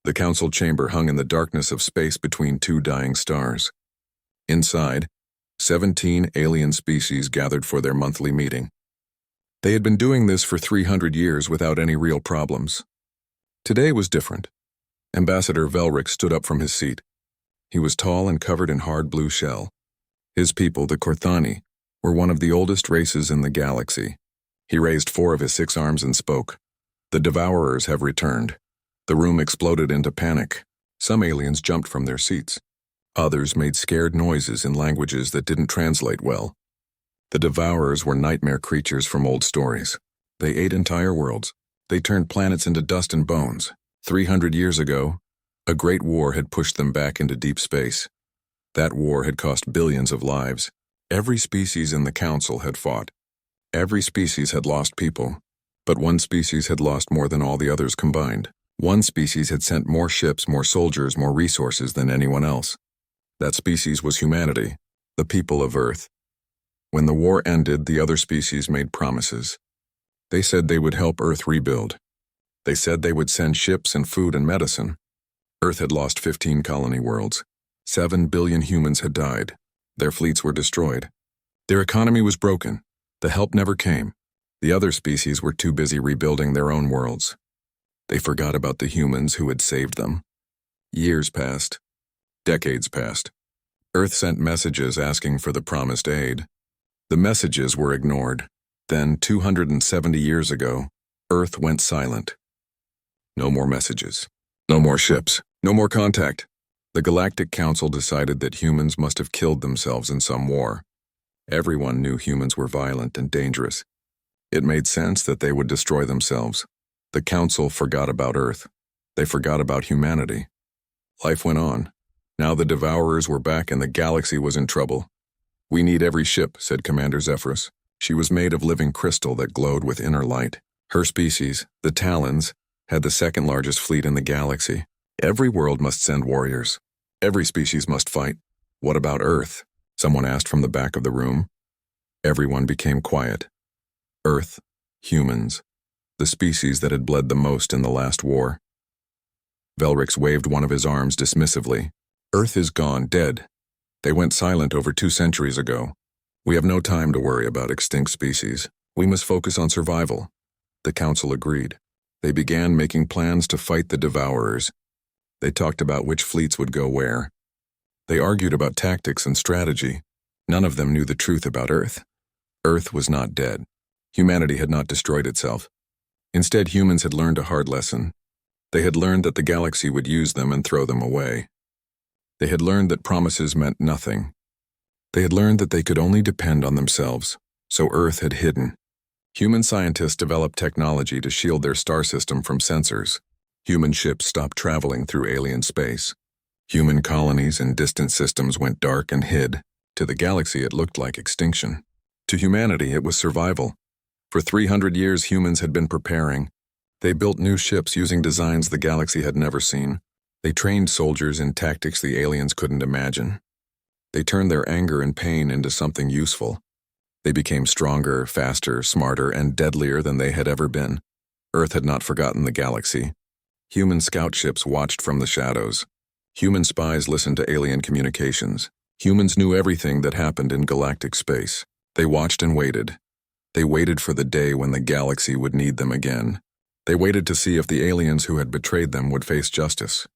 The council chamber hung in the darkness of space between two dying stars. Inside, 17 alien species gathered for their monthly meeting. They had been doing this for 300 years without any real problems. Today was different. Ambassador Velric stood up from his seat. He was tall and covered in hard blue shell. His people, the Korthani, were one of the oldest races in the galaxy. He raised 4 of his 6 arms and spoke. The Devourers have returned. The room exploded into panic. Some aliens jumped from their seats. Others made scared noises in languages that didn't translate well. The Devourers were nightmare creatures from old stories. They ate entire worlds. They turned planets into dust and bones. 300 years ago, a great war had pushed them back into deep space. That war had cost billions of lives. Every species in the council had fought. Every species had lost people. But one species had lost more than all the others combined. One species had sent more ships, more soldiers, more resources than anyone else. That species was humanity, the people of Earth. When the war ended, the other species made promises. They said they would help Earth rebuild. They said they would send ships and food and medicine. Earth had lost 15 colony worlds. 7 billion humans had died. Their fleets were destroyed. Their economy was broken. The help never came. The other species were too busy rebuilding their own worlds. They forgot about the humans who had saved them. Years passed. Decades passed. Earth sent messages asking for the promised aid. The messages were ignored. Then, 270 years ago, Earth went silent. No more messages. No more ships. No more contact. The Galactic Council decided that humans must have killed themselves in some war. Everyone knew humans were violent and dangerous. It made sense that they would destroy themselves. The Council forgot about Earth. They forgot about humanity. Life went on. Now the Devourers were back and the galaxy was in trouble. "We need every ship," said Commander Zephyrus. She was made of living crystal that glowed with inner light. Her species, the Talons, had the second largest fleet in the galaxy. Every world must send warriors. Every species must fight. "What about Earth?" someone asked from the back of the room. Everyone became quiet. Earth, humans, the species that had bled the most in the last war. Velrix waved one of his arms dismissively. "Earth is gone, dead. They went silent over 2 centuries ago. We have no time to worry about extinct species. We must focus on survival." The council agreed. They began making plans to fight the Devourers. They talked about which fleets would go where. They argued about tactics and strategy. None of them knew the truth about Earth. Earth was not dead. Humanity had not destroyed itself. Instead, humans had learned a hard lesson. They had learned that the galaxy would use them and throw them away. They had learned that promises meant nothing. They had learned that they could only depend on themselves, so Earth had hidden. Human scientists developed technology to shield their star system from sensors. Human ships stopped traveling through alien space. Human colonies in distant systems went dark and hid. To the galaxy, it looked like extinction. To humanity, it was survival. For 300 years, humans had been preparing. They built new ships using designs the galaxy had never seen. They trained soldiers in tactics the aliens couldn't imagine. They turned their anger and pain into something useful. They became stronger, faster, smarter, and deadlier than they had ever been. Earth had not forgotten the galaxy. Human scout ships watched from the shadows. Human spies listened to alien communications. Humans knew everything that happened in galactic space. They watched and waited. They waited for the day when the galaxy would need them again. They waited to see if the aliens who had betrayed them would face justice.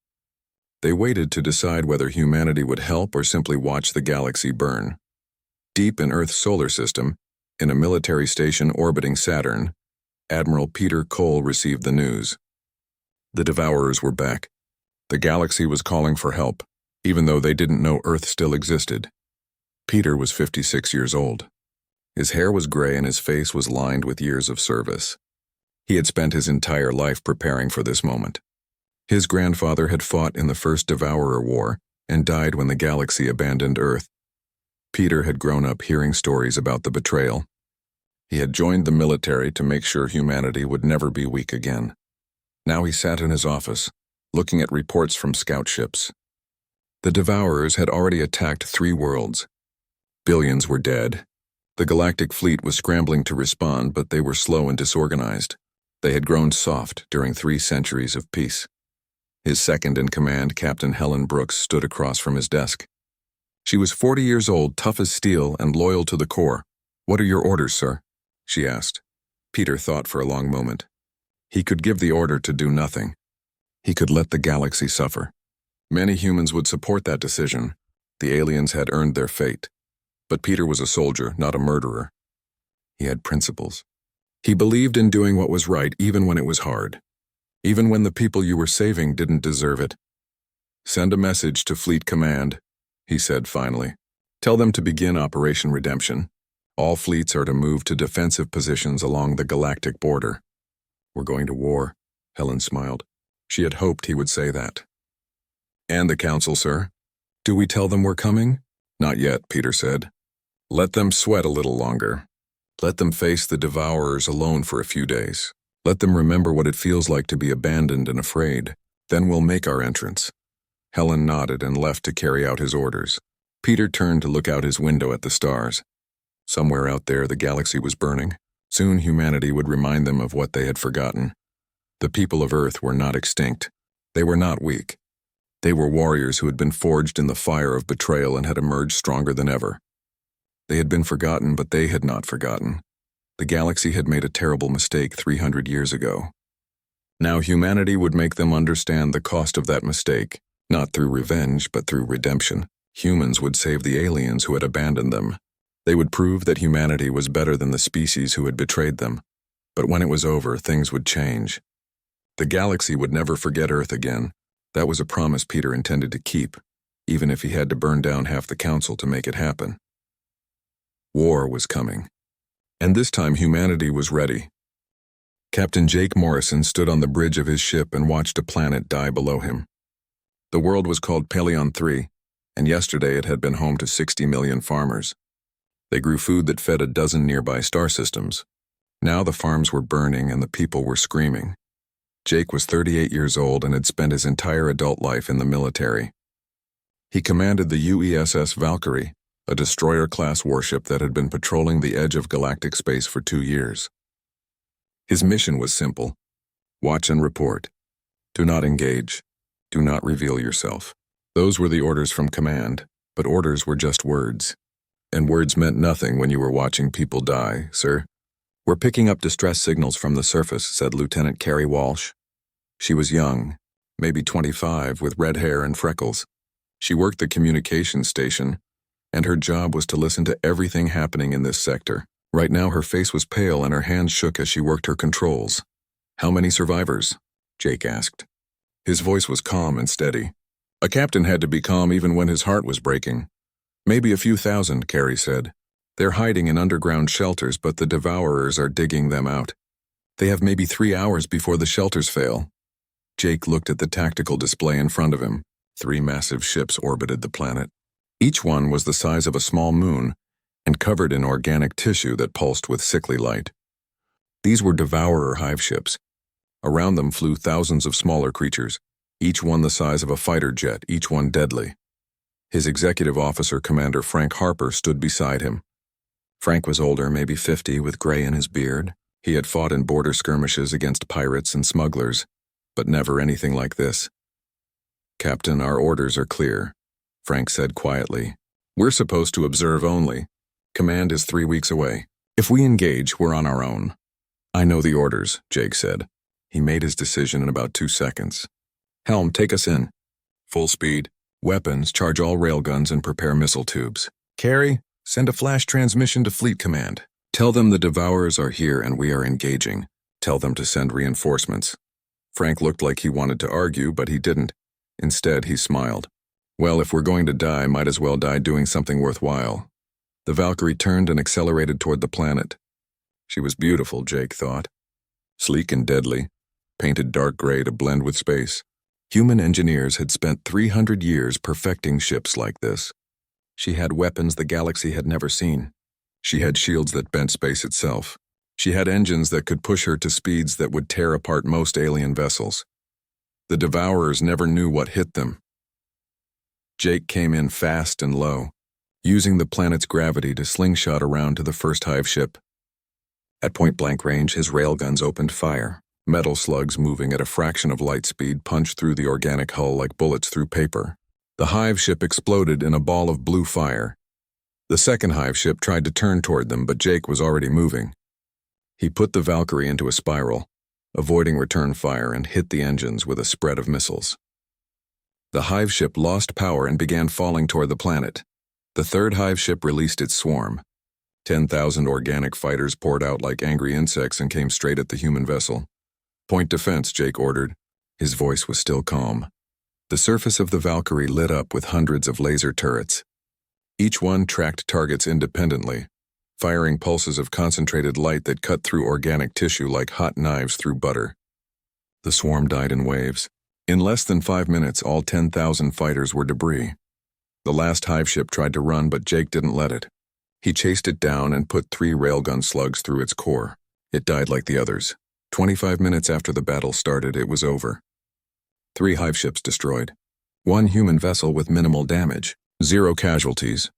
They waited to decide whether humanity would help or simply watch the galaxy burn. Deep in Earth's solar system, in a military station orbiting Saturn, Admiral Peter Cole received the news. The Devourers were back. The galaxy was calling for help, even though they didn't know Earth still existed. Peter was 56 years old. His hair was gray and his face was lined with years of service. He had spent his entire life preparing for this moment. His grandfather had fought in the First Devourer War and died when the galaxy abandoned Earth. Peter had grown up hearing stories about the betrayal. He had joined the military to make sure humanity would never be weak again. Now he sat in his office, looking at reports from scout ships. The Devourers had already attacked 3 worlds. Billions were dead. The galactic fleet was scrambling to respond, but they were slow and disorganized. They had grown soft during 3 centuries of peace. His second-in-command, Captain Helen Brooks, stood across from his desk. She was 40 years old, tough as steel, and loyal to the core. "What are your orders, sir?" she asked. Peter thought for a long moment. He could give the order to do nothing. He could let the galaxy suffer. Many humans would support that decision. The aliens had earned their fate. But Peter was a soldier, not a murderer. He had principles. He believed in doing what was right even when it was hard. Even when the people you were saving didn't deserve it. "Send a message to Fleet Command," he said finally. "Tell them to begin Operation Redemption. All fleets are to move to defensive positions along the galactic border." "We're going to war," Helen smiled. She had hoped he would say that. "And the Council, sir? Do we tell them we're coming?" "Not yet," Peter said. "Let them sweat a little longer. Let them face the Devourers alone for a few days. Let them remember what it feels like to be abandoned and afraid. Then we'll make our entrance." Helen nodded and left to carry out his orders. Peter turned to look out his window at the stars. Somewhere out there, the galaxy was burning. Soon humanity would remind them of what they had forgotten. The people of Earth were not extinct. They were not weak. They were warriors who had been forged in the fire of betrayal and had emerged stronger than ever. They had been forgotten, but they had not forgotten. The galaxy had made a terrible mistake 300 years ago. Now humanity would make them understand the cost of that mistake, not through revenge, but through redemption. Humans would save the aliens who had abandoned them. They would prove that humanity was better than the species who had betrayed them. But when it was over, things would change. The galaxy would never forget Earth again. That was a promise Peter intended to keep, even if he had to burn down half the council to make it happen. War was coming. And this time humanity was ready. Captain Jake Morrison stood on the bridge of his ship and watched a planet die below him. The world was called Paleon 3, and yesterday it had been home to 60 million farmers. They grew food that fed a dozen nearby star systems. Now the farms were burning and the people were screaming. Jake was 38 years old and had spent his entire adult life in the military. He commanded the UESS Valkyrie, a destroyer-class warship that had been patrolling the edge of galactic space for 2 years. His mission was simple: watch and report. Do not engage. Do not reveal yourself. Those were the orders from command, but orders were just words. And words meant nothing when you were watching people die, sir. "We're picking up distress signals from the surface," said Lieutenant Carrie Walsh. She was young, maybe 25, with red hair and freckles. She worked the communications station, and her job was to listen to everything happening in this sector. Right now her face was pale and her hands shook as she worked her controls. "How many survivors?" Jake asked. His voice was calm and steady. A captain had to be calm even when his heart was breaking. "Maybe a few thousand," Carrie said. "They're hiding in underground shelters, but the Devourers are digging them out. They have maybe 3 hours before the shelters fail." Jake looked at the tactical display in front of him. 3 massive ships orbited the planet. Each one was the size of a small moon and covered in organic tissue that pulsed with sickly light. These were Devourer hive ships. Around them flew thousands of smaller creatures, each one the size of a fighter jet, each one deadly. His executive officer, Commander Frank Harper, stood beside him. Frank was older, maybe 50, with gray in his beard. He had fought in border skirmishes against pirates and smugglers, but never anything like this. "Captain, our orders are clear," Frank said quietly. "We're supposed to observe only. Command is 3 weeks away. If we engage, we're on our own." "I know the orders," Jake said. He made his decision in about 2 seconds. "Helm, take us in. Full speed. Weapons, charge all railguns and prepare missile tubes. Carrie, send a flash transmission to Fleet Command. Tell them the Devourers are here and we are engaging. Tell them to send reinforcements." Frank looked like he wanted to argue, but he didn't. Instead, he smiled. "Well, if we're going to die, might as well die doing something worthwhile." The Valkyrie turned and accelerated toward the planet. She was beautiful, Jake thought. Sleek and deadly, painted dark gray to blend with space. Human engineers had spent 300 years perfecting ships like this. She had weapons the galaxy had never seen. She had shields that bent space itself. She had engines that could push her to speeds that would tear apart most alien vessels. The Devourers never knew what hit them. Jake came in fast and low, using the planet's gravity to slingshot around to the first hive ship. At point-blank range, his railguns opened fire. Metal slugs moving at a fraction of light speed punched through the organic hull like bullets through paper. The hive ship exploded in a ball of blue fire. The second hive ship tried to turn toward them, but Jake was already moving. He put the Valkyrie into a spiral, avoiding return fire, and hit the engines with a spread of missiles. The hive ship lost power and began falling toward the planet. The third hive ship released its swarm. 10,000 organic fighters poured out like angry insects and came straight at the human vessel. "Point defense," Jake ordered. His voice was still calm. The surface of the Valkyrie lit up with hundreds of laser turrets. Each one tracked targets independently, firing pulses of concentrated light that cut through organic tissue like hot knives through butter. The swarm died in waves. In less than 5 minutes, all 10,000 fighters were debris. The last hive ship tried to run, but Jake didn't let it. He chased it down and put 3 railgun slugs through its core. It died like the others. 25 minutes after the battle started, it was over. 3 hive ships destroyed. 1 human vessel with minimal damage. 0 casualties.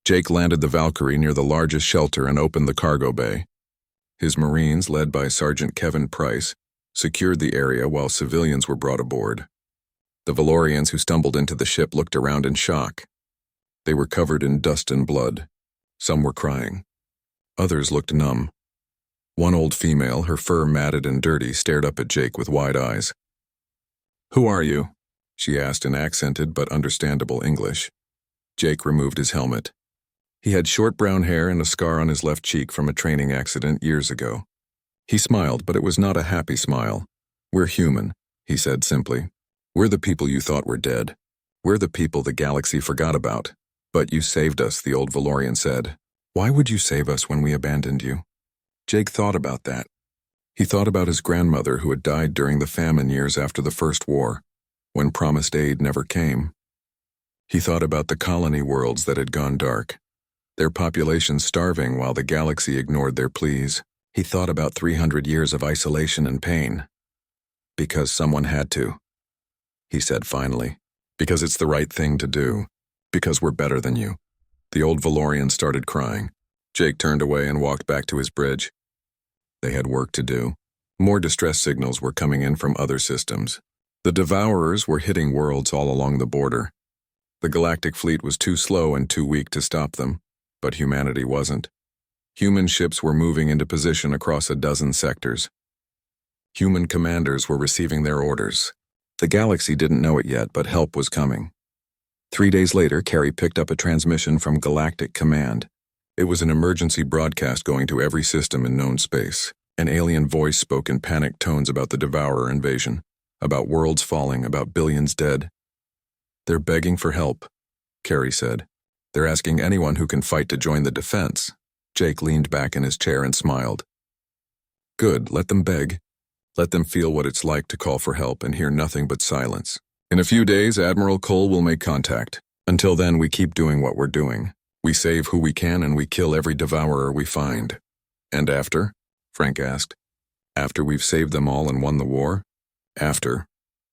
Jake landed the Valkyrie near the largest shelter and opened the cargo bay. His Marines, led by Sergeant Kevin Price, secured the area while civilians were brought aboard. The Valorians who stumbled into the ship looked around in shock. They were covered in dust and blood. Some were crying. Others looked numb. One old female, her fur matted and dirty, stared up at Jake with wide eyes. "Who are you?" she asked in accented but understandable English. Jake removed his helmet. He had short brown hair and a scar on his left cheek from a training accident years ago. He smiled, but it was not a happy smile. "We're human," he said simply. "We're the people you thought were dead. We're the people the galaxy forgot about. But you saved us," the old Valorian said. "Why would you save us when we abandoned you?" Jake thought about that. He thought about his grandmother who had died during the famine years after the First War, when promised aid never came. He thought about the colony worlds that had gone dark, their populations starving while the galaxy ignored their pleas. He thought about 300 years of isolation and pain. "Because someone had to," he said finally. "Because it's the right thing to do. Because we're better than you." The old Valorian started crying. Jake turned away and walked back to his bridge. They had work to do. More distress signals were coming in from other systems. The Devourers were hitting worlds all along the border. The Galactic fleet was too slow and too weak to stop them, but humanity wasn't. Human ships were moving into position across a dozen sectors. Human commanders were receiving their orders. The galaxy didn't know it yet, but help was coming. 3 days later, Carrie picked up a transmission from Galactic Command. It was an emergency broadcast going to every system in known space. An alien voice spoke in panicked tones about the Devourer invasion, about worlds falling, about billions dead. "They're begging for help," Carrie said. "They're asking anyone who can fight to join the defense." Jake leaned back in his chair and smiled. "Good, let them beg. Let them feel what it's like to call for help and hear nothing but silence. In a few days, Admiral Cole will make contact. Until then, we keep doing what we're doing. We save who we can and we kill every devourer we find." "And after?" Frank asked. "After we've saved them all and won the war?" "After,"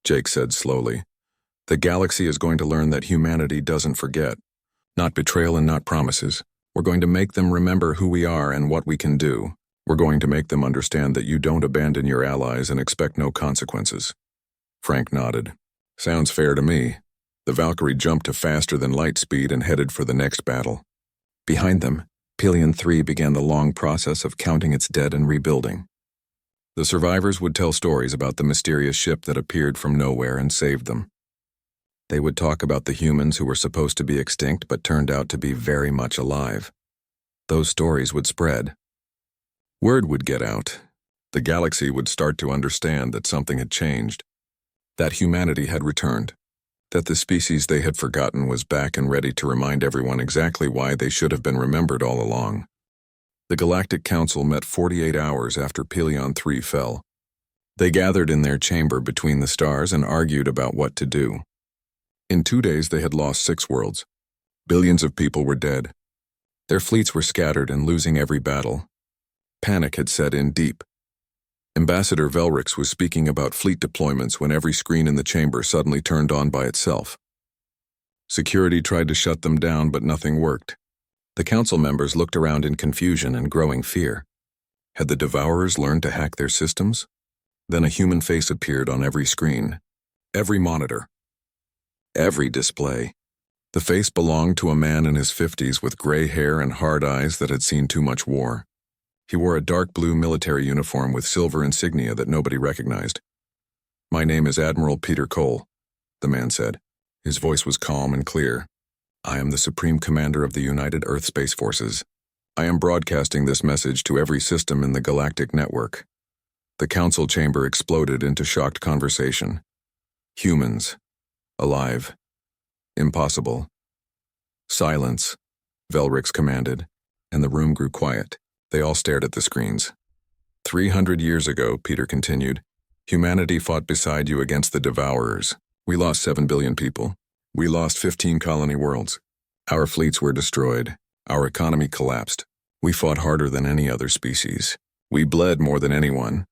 Jake said slowly, "the galaxy is going to learn that humanity doesn't forget. Not betrayal and not promises. We're going to make them remember who we are and what we can do. We're going to make them understand that you don't abandon your allies and expect no consequences." Frank nodded. "Sounds fair to me." The Valkyrie jumped to faster than light speed and headed for the next battle. Behind them, Pelion 3 began the long process of counting its dead and rebuilding. The survivors would tell stories about the mysterious ship that appeared from nowhere and saved them. They would talk about the humans who were supposed to be extinct but turned out to be very much alive. Those stories would spread. Word would get out. The galaxy would start to understand that something had changed, that humanity had returned, that the species they had forgotten was back and ready to remind everyone exactly why they should have been remembered all along. The Galactic Council met 48 hours after Pelion 3 fell. They gathered in their chamber between the stars and argued about what to do. In 2 days, they had lost 6 worlds. Billions of people were dead. Their fleets were scattered and losing every battle. Panic had set in deep. Ambassador Velrix was speaking about fleet deployments when every screen in the chamber suddenly turned on by itself. Security tried to shut them down, but nothing worked. The council members looked around in confusion and growing fear. Had the Devourers learned to hack their systems? Then a human face appeared on every screen, every monitor, every display. The face belonged to a man in his 50s with gray hair and hard eyes that had seen too much war. He wore a dark blue military uniform with silver insignia that nobody recognized. "My name is Admiral Peter Cole," the man said. His voice was calm and clear. "I am the Supreme Commander of the United Earth Space Forces. I am broadcasting this message to every system in the Galactic Network." The council chamber exploded into shocked conversation. "Humans. Alive. Impossible." "Silence," Velrix commanded, and the room grew quiet. They all stared at the screens. 300 years ago," Peter continued, "humanity fought beside you against the Devourers. We lost 7 billion people. We lost 15 colony worlds. Our fleets were destroyed. Our economy collapsed. We fought harder than any other species. We bled more than anyone."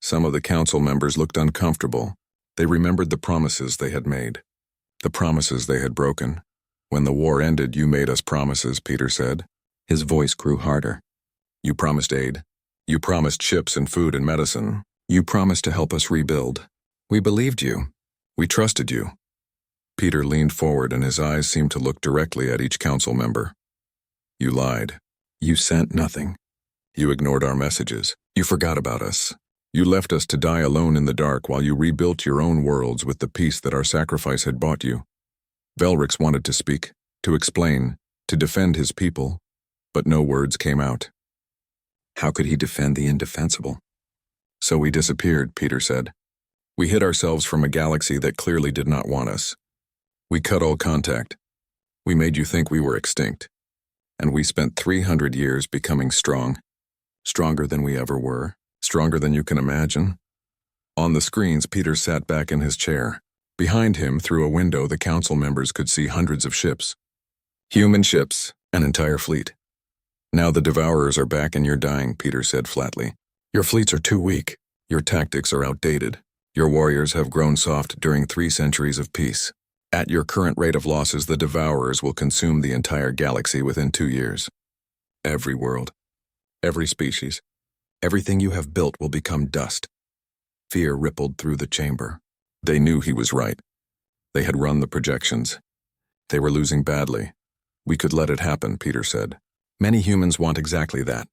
Some of the council members looked uncomfortable. They remembered the promises they had made, the promises they had broken. "When the war ended, you made us promises," Peter said. His voice grew harder. "You promised aid. You promised ships and food and medicine. You promised to help us rebuild. We believed you. We trusted you." Peter leaned forward and his eyes seemed to look directly at each council member. "You lied. You sent nothing. You ignored our messages. You forgot about us. You left us to die alone in the dark while you rebuilt your own worlds with the peace that our sacrifice had bought you." Velrix wanted to speak, to explain, to defend his people, but no words came out. How could he defend the indefensible? "So we disappeared," Peter said. "We hid ourselves from a galaxy that clearly did not want us. We cut all contact. We made you think we were extinct. And we spent 300 years becoming strong. Stronger than we ever were. Stronger than you can imagine." On the screens, Peter sat back in his chair. Behind him, through a window, the council members could see hundreds of ships. Human ships, an entire fleet. "Now the Devourers are back and you're dying," Peter said flatly. "Your fleets are too weak. Your tactics are outdated. Your warriors have grown soft during 3 centuries of peace. At your current rate of losses, the Devourers will consume the entire galaxy within 2 years. Every world, every species, everything you have built will become dust." Fear rippled through the chamber. They knew he was right. They had run the projections. They were losing badly. "We could let it happen," Peter said. "Many humans want exactly that.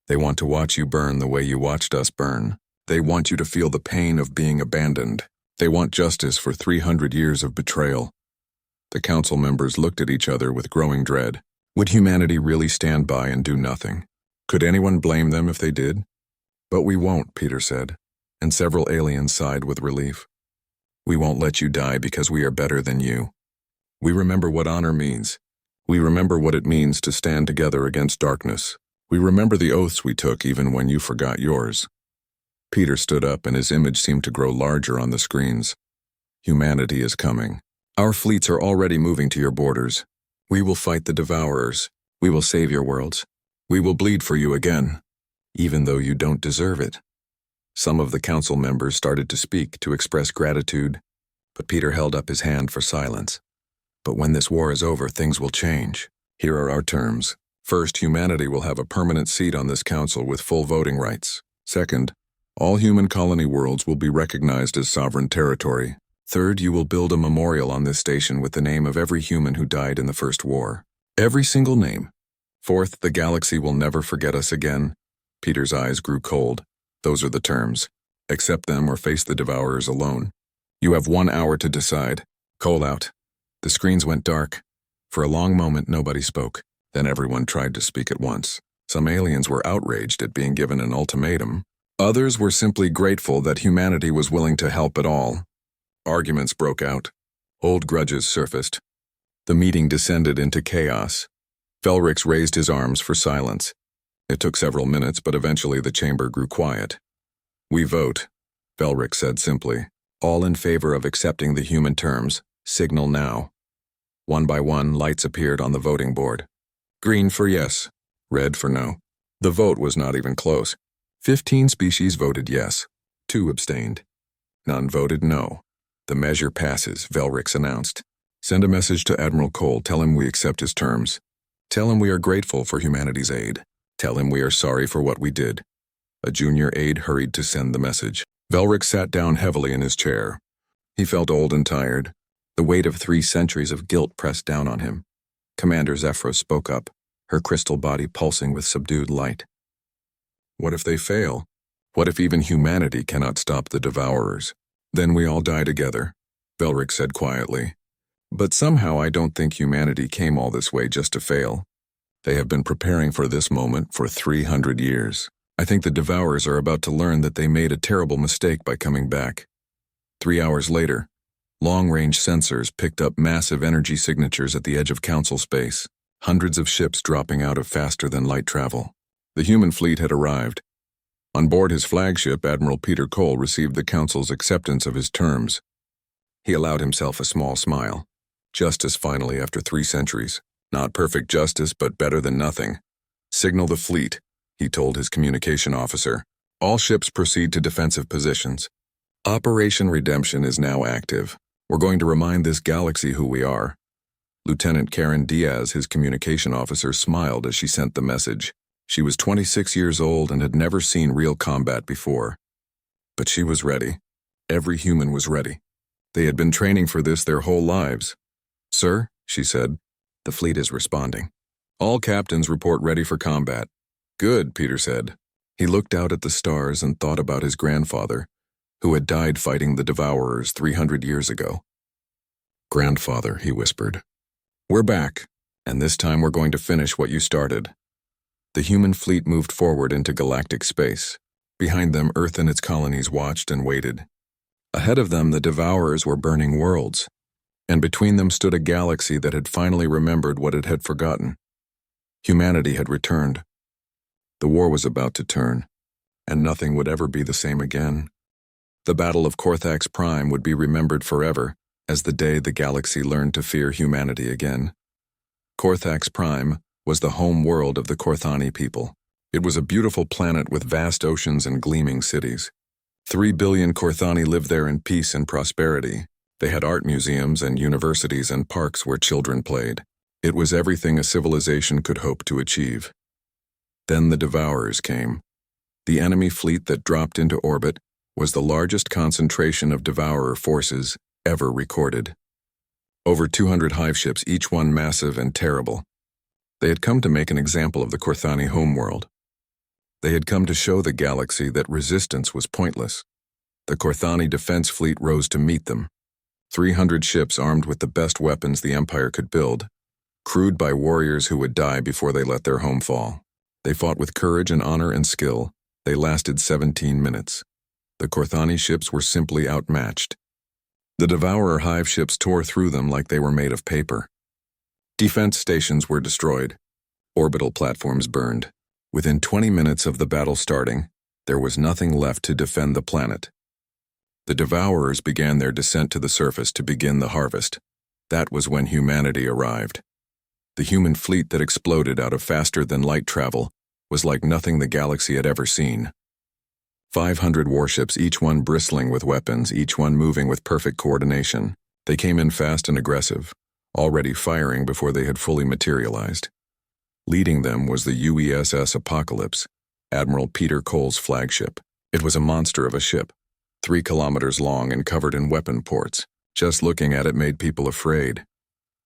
They want to watch you burn the way you watched us burn. They want you to feel the pain of being abandoned. They want justice for 300 years of betrayal." The council members looked at each other with growing dread. Would humanity really stand by and do nothing? Could anyone blame them if they did? "But we won't," Peter said, and several aliens sighed with relief. "We won't let you die because we are better than you. We remember what honor means. We remember what it means to stand together against darkness. We remember the oaths we took even when you forgot yours." Peter stood up and his image seemed to grow larger on the screens. "Humanity is coming. Our fleets are already moving to your borders. We will fight the Devourers. We will save your worlds. We will bleed for you again, even though you don't deserve it." Some of the council members started to speak, to express gratitude, but Peter held up his hand for silence. "But when this war is over, things will change. Here are our terms. First, humanity will have a permanent seat on this council with full voting rights. Second, all human colony worlds will be recognized as sovereign territory. Third, you will build a memorial on this station with the name of every human who died in the First War. Every single name. Fourth, the galaxy will never forget us again." Peter's eyes grew cold. "Those are the terms. Accept them or face the Devourers alone. You have 1 hour to decide. Cole out." The screens went dark. For a long moment, nobody spoke. Then everyone tried to speak at once. Some aliens were outraged at being given an ultimatum. Others were simply grateful that humanity was willing to help at all. Arguments broke out. Old grudges surfaced. The meeting descended into chaos. Velrix raised his arms for silence. It took several minutes, but eventually the chamber grew quiet. "We vote," Velrix said simply. "All in favor of accepting the human terms, signal now." One by one, lights appeared on the voting board. Green for yes, red for no. The vote was not even close. 15 species voted yes. 2 abstained. None voted no. "The measure passes," Velrix announced. "Send a message to Admiral Cole. Tell him we accept his terms. Tell him we are grateful for humanity's aid. Tell him we are sorry for what we did." A junior aide hurried to send the message. Velric sat down heavily in his chair. He felt old and tired, the weight of 3 centuries of guilt pressed down on him. Commander Zephyros spoke up, her crystal body pulsing with subdued light. What if they fail? What if even humanity cannot stop the Devourers? Then we all die together, Velric said quietly. But somehow I don't think humanity came all this way just to fail. They have been preparing for this moment for 300 years. I think the Devourers are about to learn that they made a terrible mistake by coming back. 3 hours later, long-range sensors picked up massive energy signatures at the edge of Council space, hundreds of ships dropping out of faster-than-light travel. The human fleet had arrived. On board his flagship, Admiral Peter Cole received the Council's acceptance of his terms. He allowed himself a small smile. Justice finally after 3 centuries. Not perfect justice, but better than nothing. Signal the fleet, he told his communication officer. All ships proceed to defensive positions. Operation Redemption is now active. We're going to remind this galaxy who we are. Lieutenant Karen Diaz, his communication officer, smiled as she sent the message. She was 26 years old and had never seen real combat before. But she was ready. Every human was ready. They had been training for this their whole lives. Sir, she said, the fleet is responding. All captains report ready for combat. Good, Peter said. He looked out at the stars and thought about his grandfather, who had died fighting the Devourers 300 years ago. Grandfather, he whispered. We're back, and this time we're going to finish what you started. The human fleet moved forward into galactic space. Behind them, Earth and its colonies watched and waited. Ahead of them, the Devourers were burning worlds, and between them stood a galaxy that had finally remembered what it had forgotten. Humanity had returned. The war was about to turn, and nothing would ever be the same again. The Battle of Korthax Prime would be remembered forever as the day the galaxy learned to fear humanity again. Korthax Prime was the home world of the Korthani people. It was a beautiful planet with vast oceans and gleaming cities. 3 billion Korthani lived there in peace and prosperity. They had art museums and universities and parks where children played. It was everything a civilization could hope to achieve. Then the Devourers came. The enemy fleet that dropped into orbit was the largest concentration of Devourer forces ever recorded. Over 200 hive ships, each one massive and terrible. They had come to make an example of the Korthani homeworld. They had come to show the galaxy that resistance was pointless. The Korthani defense fleet rose to meet them. 300 ships armed with the best weapons the Empire could build, crewed by warriors who would die before they let their home fall. They fought with courage and honor and skill. They lasted 17 minutes. The Korthani ships were simply outmatched. The Devourer hive ships tore through them like they were made of paper. Defense stations were destroyed. Orbital platforms burned. Within 20 minutes of the battle starting, there was nothing left to defend the planet. The Devourers began their descent to the surface to begin the harvest. That was when humanity arrived. The human fleet that exploded out of faster-than-light travel was like nothing the galaxy had ever seen. 500 warships, each one bristling with weapons, each one moving with perfect coordination. They came in fast and aggressive, already firing before they had fully materialized. Leading them was the UESS Apocalypse, Admiral Peter Cole's flagship. It was a monster of a ship, 3 kilometers long and covered in weapon ports. Just looking at it made people afraid.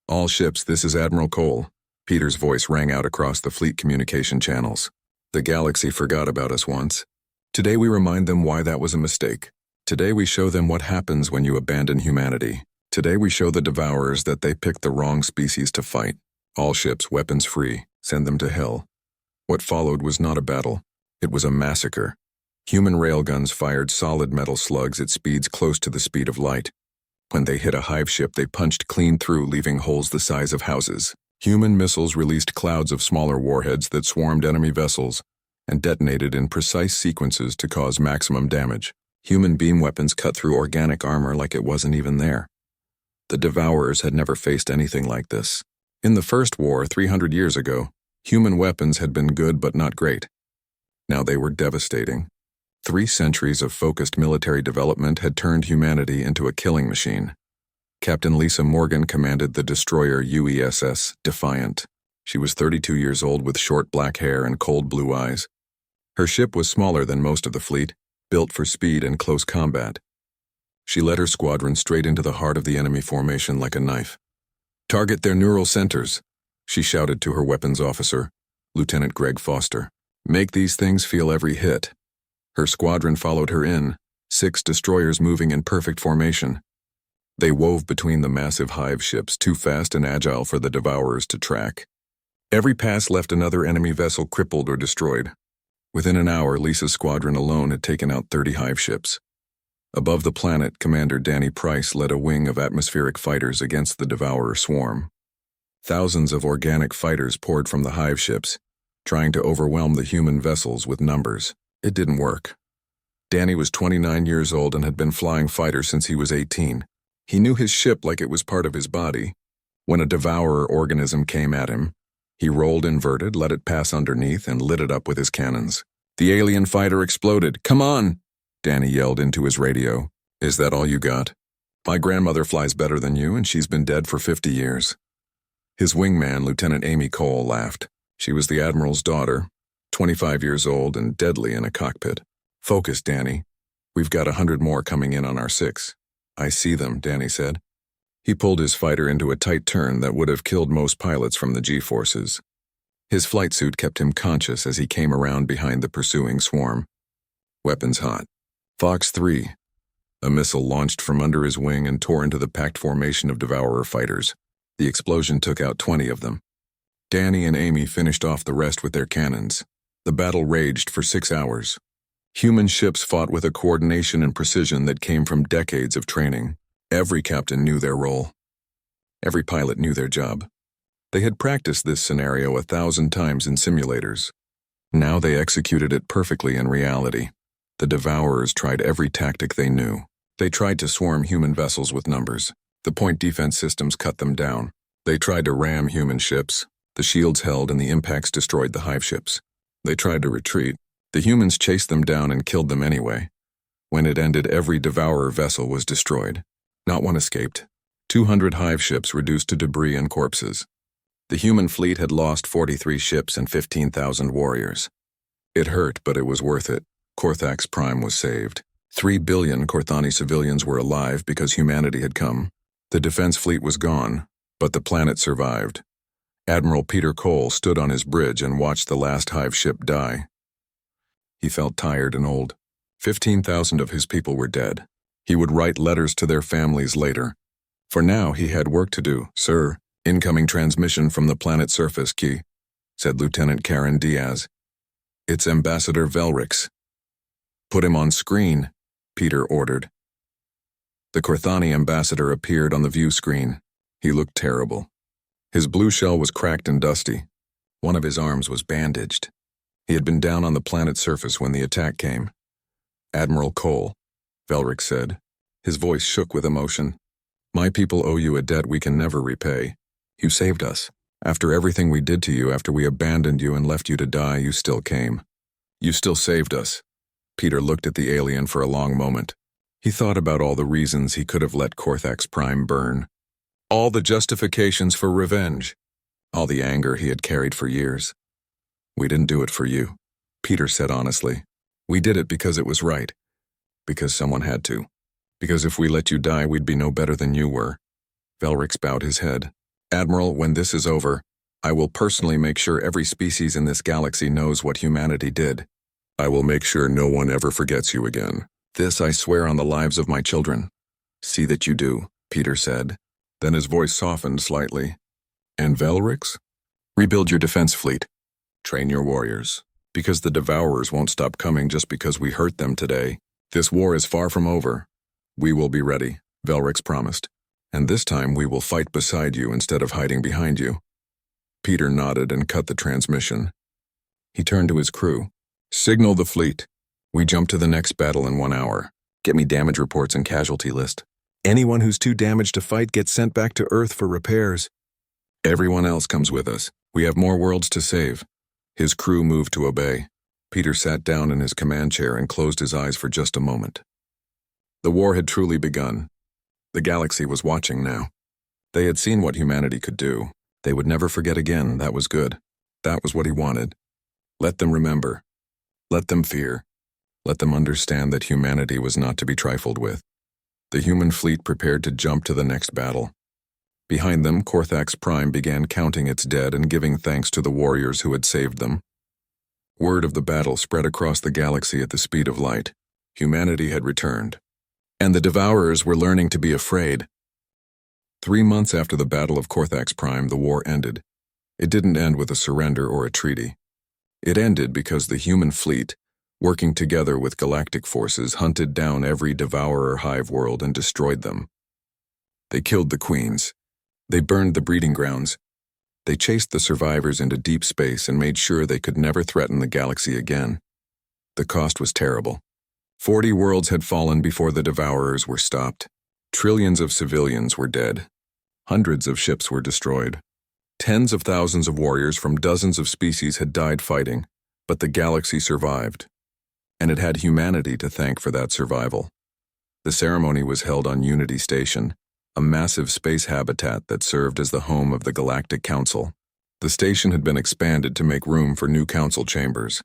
All ships, this is Admiral Cole. Peter's voice rang out across the fleet communication channels. The galaxy forgot about us once. Today we remind them why that was a mistake. Today we show them what happens when you abandon humanity. Today we show the Devourers that they picked the wrong species to fight. All ships, weapons free. Send them to hell. What followed was not a battle. It was a massacre. Human railguns fired solid metal slugs at speeds close to the speed of light. When they hit a hive ship, they punched clean through, leaving holes the size of houses. Human missiles released clouds of smaller warheads that swarmed enemy vessels and detonated in precise sequences to cause maximum damage. Human beam weapons cut through organic armor like it wasn't even there. The Devourers had never faced anything like this. In the first war, 300 years ago, human weapons had been good but not great. Now they were devastating. 3 centuries of focused military development had turned humanity into a killing machine. Captain Lisa Morgan commanded the destroyer UESS Defiant. She was 32 years old with short black hair and cold blue eyes. Her ship was smaller than most of the fleet, built for speed and close combat. She led her squadron straight into the heart of the enemy formation like a knife. "Target their neural centers," she shouted to her weapons officer, Lieutenant Greg Foster. "Make these things feel every hit." Her squadron followed her in, 6 destroyers moving in perfect formation. They wove between the massive hive ships, too fast and agile for the devourers to track. Every pass left another enemy vessel crippled or destroyed. Within an hour, Lisa's squadron alone had taken out 30 hive ships. Above the planet, Commander Danny Price led a wing of atmospheric fighters against the devourer swarm. Thousands of organic fighters poured from the hive ships, trying to overwhelm the human vessels with numbers. It didn't work. Danny was 29 years old and had been flying fighters since he was 18. He knew his ship like it was part of his body. When a devourer organism came at him, he rolled inverted, let it pass underneath, and lit it up with his cannons. The alien fighter exploded. "Come on!" Danny yelled into his radio. "Is that all you got? My grandmother flies better than you, and she's been dead for 50 years. His wingman, Lieutenant Amy Cole, laughed. She was the Admiral's daughter, 25 years old and deadly in a cockpit. "Focus, Danny. We've got 100 more coming in on our 6. "I see them," Danny said. He pulled his fighter into a tight turn that would have killed most pilots from the G-forces. His flight suit kept him conscious as he came around behind the pursuing swarm. Weapons hot. Fox 3. A missile launched from under his wing and tore into the packed formation of Devourer fighters. The explosion took out 20 of them. Danny and Amy finished off the rest with their cannons. The battle raged for 6 hours. Human ships fought with a coordination and precision that came from decades of training. Every captain knew their role. Every pilot knew their job. They had practiced this scenario 1,000 times in simulators. Now they executed it perfectly in reality. The Devourers tried every tactic they knew. They tried to swarm human vessels with numbers. The point defense systems cut them down. They tried to ram human ships. The shields held and the impacts destroyed the hive ships. They tried to retreat. The humans chased them down and killed them anyway. When it ended, every Devourer vessel was destroyed. Not one escaped. 200 hive ships reduced to debris and corpses. The human fleet had lost 43 ships and 15,000 warriors. It hurt, but it was worth it. Korthax Prime was saved. 3 billion Korthani civilians were alive because humanity had come. The defense fleet was gone, but the planet survived. Admiral Peter Cole stood on his bridge and watched the last hive ship die. He felt tired and old. 15,000 of his people were dead. He would write letters to their families later. For now, he had work to do. "Sir, incoming transmission from the planet's surface, Key," said Lieutenant Karen Diaz. "It's Ambassador Velrix." "Put him on screen," Peter ordered. The Korthani ambassador appeared on the view screen. He looked terrible. His blue shell was cracked and dusty. One of his arms was bandaged. He had been down on the planet's surface when the attack came. "Admiral Cole," Velrix said. His voice shook with emotion. "My people owe you a debt we can never repay. You saved us. After everything we did to you, after we abandoned you and left you to die, you still came. You still saved us." Peter looked at the alien for a long moment. He thought about all the reasons he could have let Korthax Prime burn. All the justifications for revenge. All the anger he had carried for years. "We didn't do it for you," Peter said honestly. "We did it because it was right. Because someone had to. Because if we let you die, we'd be no better than you were." Velrix bowed his head. "Admiral, when this is over, I will personally make sure every species in this galaxy knows what humanity did. I will make sure no one ever forgets you again. This I swear on the lives of my children." "See that you do," Peter said. Then his voice softened slightly. "And Velrix? Rebuild your defense fleet. Train your warriors. Because the Devourers won't stop coming just because we hurt them today. This war is far from over. We will be ready," Velrix promised. "And this time we will fight beside you instead of hiding behind you." Peter nodded and cut the transmission. He turned to his crew. "Signal the fleet. We jump to the next battle in 1 hour. Get me damage reports and casualty list. Anyone who's too damaged to fight gets sent back to Earth for repairs. Everyone else comes with us. We have more worlds to save." His crew moved to obey. Peter sat down in his command chair and closed his eyes for just a moment. The war had truly begun. The galaxy was watching now. They had seen what humanity could do. They would never forget again. That was good. That was what he wanted. Let them remember. Let them fear. Let them understand that humanity was not to be trifled with. The human fleet prepared to jump to the next battle. Behind them, Korthax Prime began counting its dead and giving thanks to the warriors who had saved them. Word of the battle spread across the galaxy at the speed of light. Humanity had returned. And the Devourers were learning to be afraid. 3 months after the Battle of Korthax Prime, the war ended. It didn't end with a surrender or a treaty. It ended because the human fleet, working together with galactic forces, hunted down every Devourer hive world and destroyed them. They killed the queens. They burned the breeding grounds. They chased the survivors into deep space and made sure they could never threaten the galaxy again. The cost was terrible. 40 worlds had fallen before the Devourers were stopped. Trillions of civilians were dead. Hundreds of ships were destroyed. Tens of thousands of warriors from dozens of species had died fighting, but the galaxy survived. And it had humanity to thank for that survival. The ceremony was held on Unity Station, a massive space habitat that served as the home of the Galactic Council. The station had been expanded to make room for new council chambers.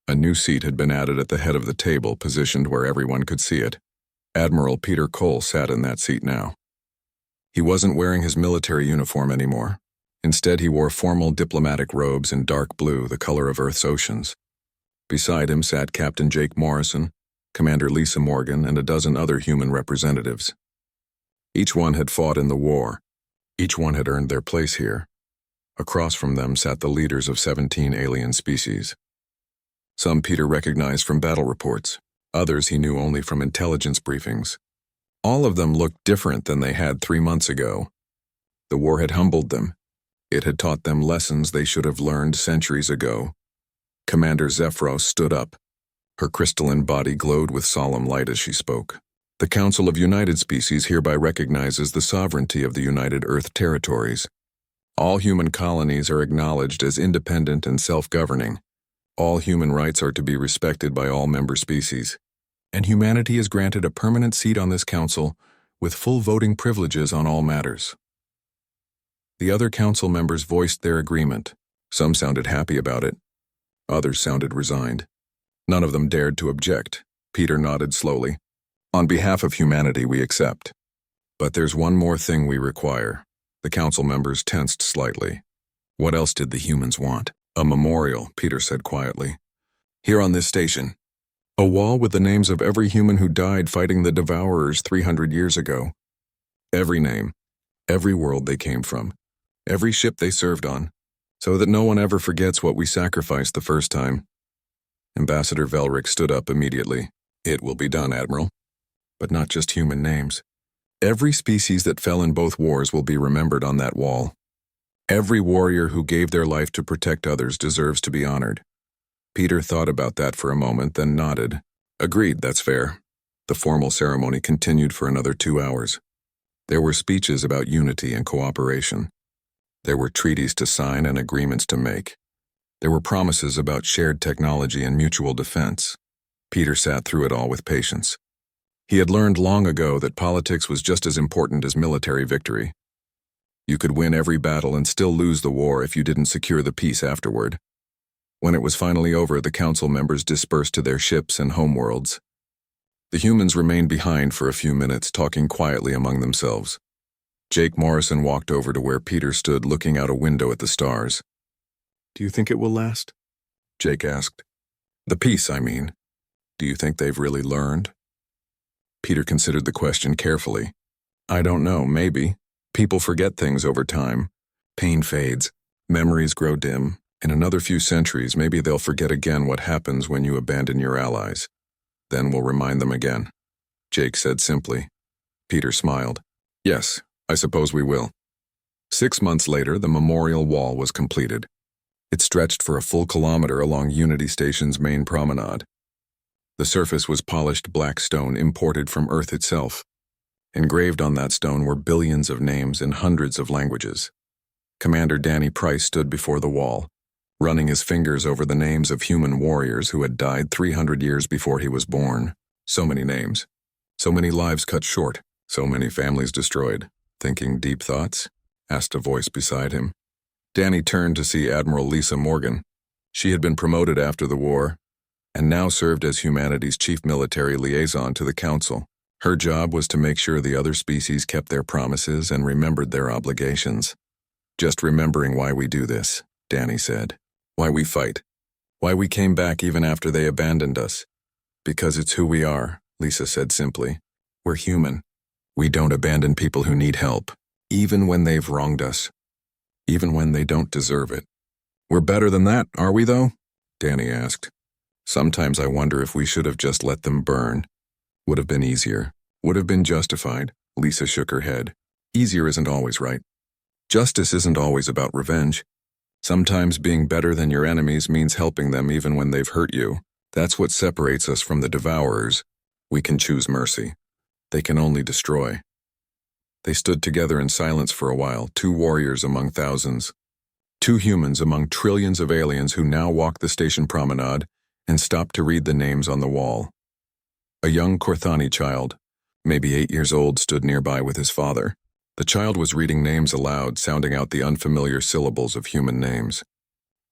A new seat had been added at the head of the table, positioned where everyone could see it. Admiral Peter Cole sat in that seat now. He wasn't wearing his military uniform anymore. Instead, he wore formal diplomatic robes in dark blue, the color of Earth's oceans. Beside him sat Captain Jake Morrison, Commander Lisa Morgan, and a dozen other human representatives. Each one had fought in the war. Each one had earned their place here. Across from them sat the leaders of 17 alien species. Some Peter recognized from battle reports. Others he knew only from intelligence briefings. All of them looked different than they had 3 months ago. The war had humbled them. It had taught them lessons they should have learned centuries ago. Commander Zephyros stood up. Her crystalline body glowed with solemn light as she spoke. The Council of United Species hereby recognizes the sovereignty of the United Earth Territories. All human colonies are acknowledged as independent and self-governing. All human rights are to be respected by all member species. And humanity is granted a permanent seat on this council with full voting privileges on all matters. The other council members voiced their agreement. Some sounded happy about it. Others sounded resigned. None of them dared to object. Peter nodded slowly. On behalf of humanity, we accept. But there's one more thing we require. The council members tensed slightly. What else did the humans want? A memorial, Peter said quietly. Here on this station. A wall with the names of every human who died fighting the Devourers 300 years ago. Every name, every world they came from, every ship they served on, so that no one ever forgets what we sacrificed the first time. Ambassador Velric stood up immediately. It will be done, Admiral. But not just human names. Every species that fell in both wars will be remembered on that wall. Every warrior who gave their life to protect others deserves to be honored. Peter thought about that for a moment, then nodded. Agreed, that's fair. The formal ceremony continued for another 2 hours. There were speeches about unity and cooperation. There were treaties to sign and agreements to make. There were promises about shared technology and mutual defense. Peter sat through it all with patience. He had learned long ago that politics was just as important as military victory. You could win every battle and still lose the war if you didn't secure the peace afterward. When it was finally over, the council members dispersed to their ships and homeworlds. The humans remained behind for a few minutes, talking quietly among themselves. Jake Morrison walked over to where Peter stood, looking out a window at the stars. Do you think it will last? Jake asked. The peace, I mean. Do you think they've really learned? Peter considered the question carefully. I don't know, maybe. People forget things over time. Pain fades. Memories grow dim. In another few centuries, maybe they'll forget again what happens when you abandon your allies. Then we'll remind them again. Jake said simply. Peter smiled. Yes, I suppose we will. 6 months later, the memorial wall was completed. It stretched for a full kilometer along Unity Station's main promenade. The surface was polished black stone imported from Earth itself. Engraved on that stone were billions of names in hundreds of languages. Commander Danny Price stood before the wall, running his fingers over the names of human warriors who had died 300 years before he was born. So many names. So many lives cut short. So many families destroyed. Thinking deep thoughts? Asked a voice beside him. Danny turned to see Admiral Lisa Morgan. She had been promoted after the war. and now served as humanity's chief military liaison to the Council. Her job was to make sure the other species kept their promises and remembered their obligations. Just remembering why we do this, Danny said. Why we fight. Why we came back even after they abandoned us. Because it's who we are, Lisa said simply. We're human. We don't abandon people who need help, even when they've wronged us. Even when they don't deserve it. We're better than that, are we though? Danny asked. Sometimes I wonder if we should have just let them burn. Would have been easier. Would have been justified. Lisa shook her head. Easier isn't always right. Justice isn't always about revenge. Sometimes being better than your enemies means helping them even when they've hurt you. That's what separates us from the devourers. We can choose mercy. They can only destroy. They stood together in silence for a while, two warriors among thousands. Two humans among trillions of aliens who now walked the station promenade and stopped to read the names on the wall. A young Korthani child, maybe 8 years old, stood nearby with his father. The child was reading names aloud, sounding out the unfamiliar syllables of human names.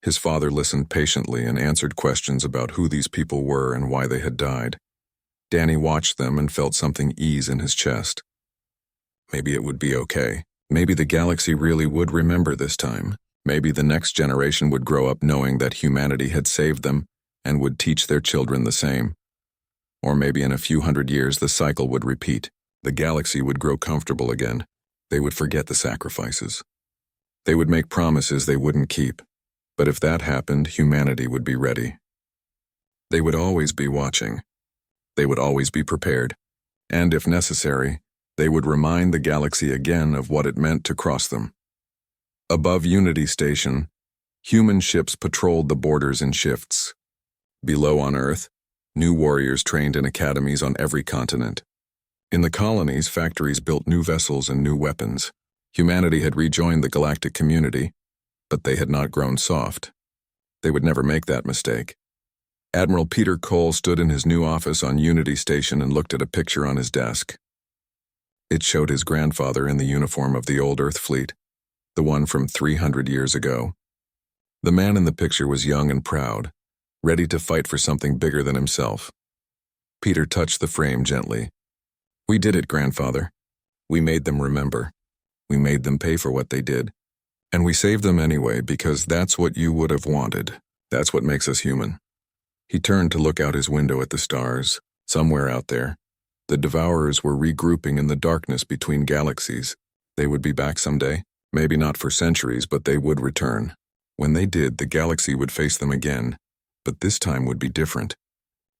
His father listened patiently and answered questions about who these people were and why they had died. Danny watched them and felt something ease in his chest. Maybe it would be okay. Maybe the galaxy really would remember this time. Maybe the next generation would grow up knowing that humanity had saved them and would teach their children the same. Or maybe in a few hundred years the cycle would repeat. The galaxy would grow comfortable again. They would forget the sacrifices. They would make promises they wouldn't keep. But if that happened, humanity would be ready. They would always be watching. They would always be prepared. And if necessary, they would remind the galaxy again of what it meant to cross them. Above Unity Station, human ships patrolled the borders in shifts. Below on Earth, new warriors trained in academies on every continent. In the colonies, factories built new vessels and new weapons. Humanity had rejoined the galactic community, but they had not grown soft. They would never make that mistake. Admiral Peter Cole stood in his new office on Unity Station and looked at a picture on his desk. It showed his grandfather in the uniform of the old Earth fleet, the one from 300 years ago. The man in the picture was young and proud, ready to fight for something bigger than himself. Peter touched the frame gently. We did it, grandfather. We made them remember. We made them pay for what they did. And we saved them anyway because that's what you would have wanted. That's what makes us human. He turned to look out his window at the stars. Somewhere out there, the Devourers were regrouping in the darkness between galaxies. They would be back someday. Maybe not for centuries, but they would return. When they did, the galaxy would face them again. But this time would be different.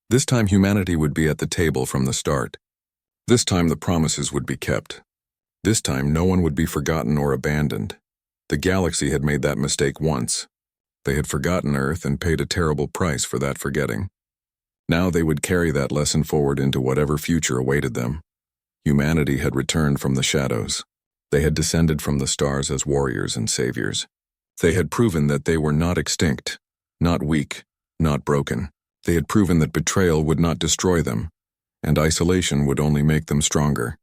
This time humanity would be at the table from the start. This time the promises would be kept. This time no one would be forgotten or abandoned. The galaxy had made that mistake once. They had forgotten Earth and paid a terrible price for that forgetting. Now they would carry that lesson forward into whatever future awaited them. Humanity had returned from the shadows. They had descended from the stars as warriors and saviors. They had proven that they were not extinct, not weak, not broken. They had proven that betrayal would not destroy them, and isolation would only make them stronger.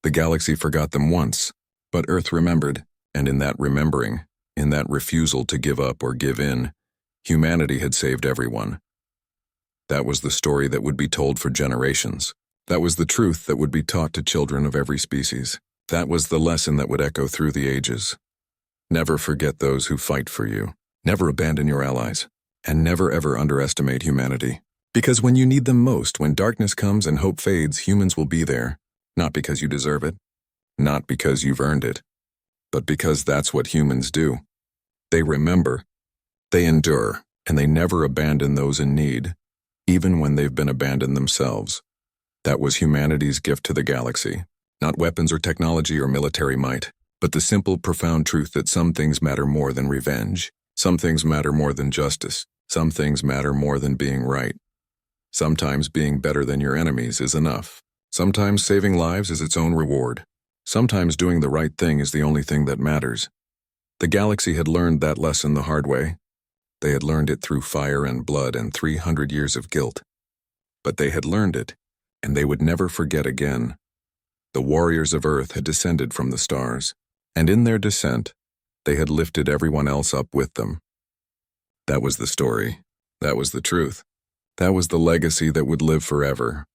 The galaxy forgot them once, but Earth remembered, and in that remembering, in that refusal to give up or give in, humanity had saved everyone. That was the story that would be told for generations. That was the truth that would be taught to children of every species. That was the lesson that would echo through the ages. Never forget those who fight for you. Never abandon your allies. And never ever underestimate humanity. Because when you need them most, when darkness comes and hope fades, humans will be there. Not because you deserve it. Not because you've earned it. But because that's what humans do. They remember. They endure. And they never abandon those in need. Even when they've been abandoned themselves. That was humanity's gift to the galaxy. Not weapons or technology or military might, but the simple, profound truth that some things matter more than revenge. Some things matter more than justice. Some things matter more than being right. Sometimes being better than your enemies is enough. Sometimes saving lives is its own reward. Sometimes doing the right thing is the only thing that matters. The galaxy had learned that lesson the hard way. They had learned it through fire and blood and 300 years of guilt. But they had learned it, and they would never forget again. The warriors of Earth had descended from the stars, and in their descent, they had lifted everyone else up with them. That was the story. That was the truth. That was the legacy that would live forever.